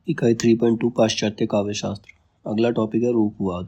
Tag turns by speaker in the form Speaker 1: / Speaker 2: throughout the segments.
Speaker 1: इकाई 3.2 पाश्चात्य काव्य शास्त्र। अगला टॉपिक है रूपवाद।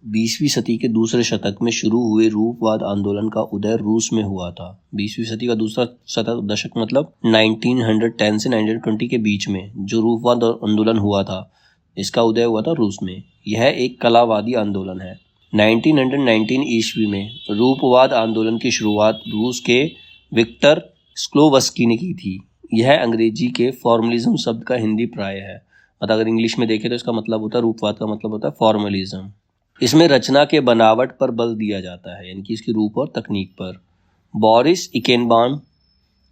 Speaker 1: 20वीं सदी के दूसरे शतक में शुरू हुए रूपवाद आंदोलन का उदय रूस में हुआ था। 20वीं सदी का दूसरा दशक मतलब 1910 से 1920 के बीच में जो रूपवाद आंदोलन हुआ था, इसका उदय हुआ था रूस में। यह एक कलावादी आंदोलन है। 1919 ईस्वी में रूपवाद आंदोलन की शुरुआत रूस के विक्टर स्क्लोवस्की ने की थी। यह अंग्रेजी के फॉर्मलिज्म शब्द का हिंदी प्राय है। मतलब अगर इंग्लिश में देखें तो इसका मतलब होता है, रूपवाद का मतलब होता है फॉर्मलिज्म। इसमें रचना के बनावट पर बल दिया जाता है, यानी कि इसकी रूप और तकनीक पर। बोरिस इकेनबाम,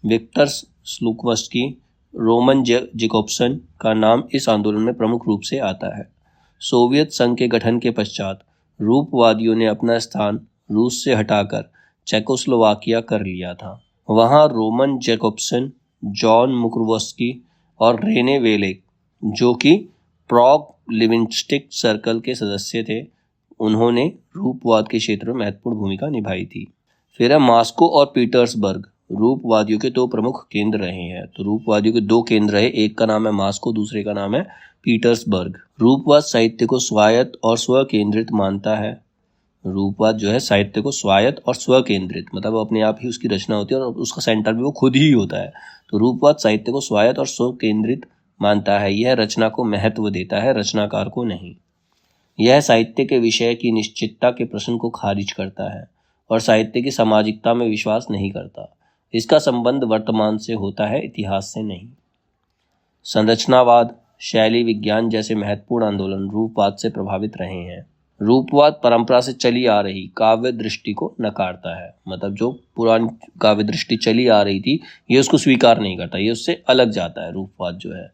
Speaker 1: विक्टर स्क्लोवस्की, रोमन जैकोब्सन का नाम इस आंदोलन में प्रमुख रूप से आता है। सोवियत संघ के गठन के पश्चात रूपवादियों ने अपना स्थान रूस से हटाकर चेकोस्लोवाकिया कर लिया था। वहां रोमन जैकोब्सन, जॉन मुक्रोवस्की और रेने वेलेक, जो कि प्रॉग लिविंगस्टिक सर्कल के सदस्य थे, उन्होंने रूपवाद के क्षेत्र में महत्वपूर्ण भूमिका निभाई थी। फिर है मॉस्को और पीटर्सबर्ग। रूपवादियों के दो प्रमुख केंद्र रहे हैं। तो रूपवादियों के दो केंद्र रहे, एक का नाम है मॉस्को, दूसरे का नाम है पीटर्सबर्ग। रूपवाद साहित्य को स्वायत्त और स्व केंद्रित मानता है। रूपवाद जो है साहित्य को स्वायत्त और स्व केंद्रित, मतलब अपने आप ही उसकी रचना होती है और उसका सेंटर भी वो खुद ही होता है। तो रूपवाद साहित्य को स्वायत्त और स्व केंद्रित मानता है। यह रचना को महत्व देता है, रचनाकार को नहीं। यह साहित्य के विषय की निश्चितता के प्रश्न को खारिज करता है और साहित्य की सामाजिकता में विश्वास नहीं करता। इसका संबंध वर्तमान से होता है, इतिहास से नहीं। संरचनावाद, शैली विज्ञान जैसे महत्वपूर्ण आंदोलन रूपवाद से प्रभावित रहे हैं। रूपवाद परंपरा से चली आ रही काव्य दृष्टि को नकारता है। मतलब जो पुरानी काव्य दृष्टि चली आ रही थी, ये उसको स्वीकार नहीं करता, ये उससे अलग जाता है। रूपवाद जो है,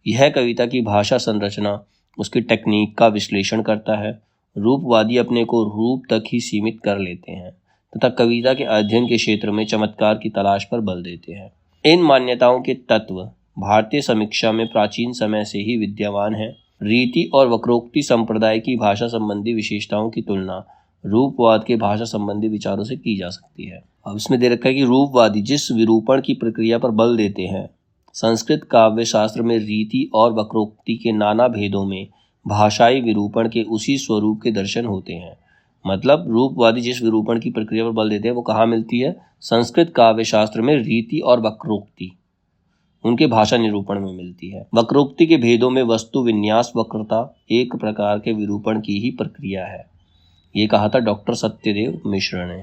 Speaker 1: यह कविता की भाषा संरचना, उसकी टेक्निक का विश्लेषण करता है। रूपवादी अपने को रूप तक ही सीमित कर लेते हैं तथा कविता के अध्ययन के क्षेत्र में चमत्कार की तलाश पर बल देते हैं। इन मान्यताओं के तत्व भारतीय समीक्षा में प्राचीन समय से ही विद्यमान है। रीति और वक्रोक्ति संप्रदाय की भाषा संबंधी विशेषताओं की तुलना रूपवाद के भाषा संबंधी विचारों से की जा सकती है। अब इसमें दे रखा है कि रूपवादी जिस विरूपण की प्रक्रिया पर बल देते हैं, संस्कृत काव्य शास्त्र में रीति और वक्रोक्ति के नाना भेदों में भाषाई विरूपण के उसी स्वरूप के दर्शन होते हैं। मतलब रूपवादी जिस विरूपण की प्रक्रिया पर बल देते हैं वो कहाँ मिलती है? संस्कृत काव्य शास्त्र में रीति और वक्रोक्ति उनके भाषा निरूपण में मिलती है। वक्रोक्ति के भेदों में वस्तु विन्यास वक्रता एक प्रकार के विरूपण की ही प्रक्रिया है। ये कहा था डॉक्टर सत्यदेव मिश्र ने।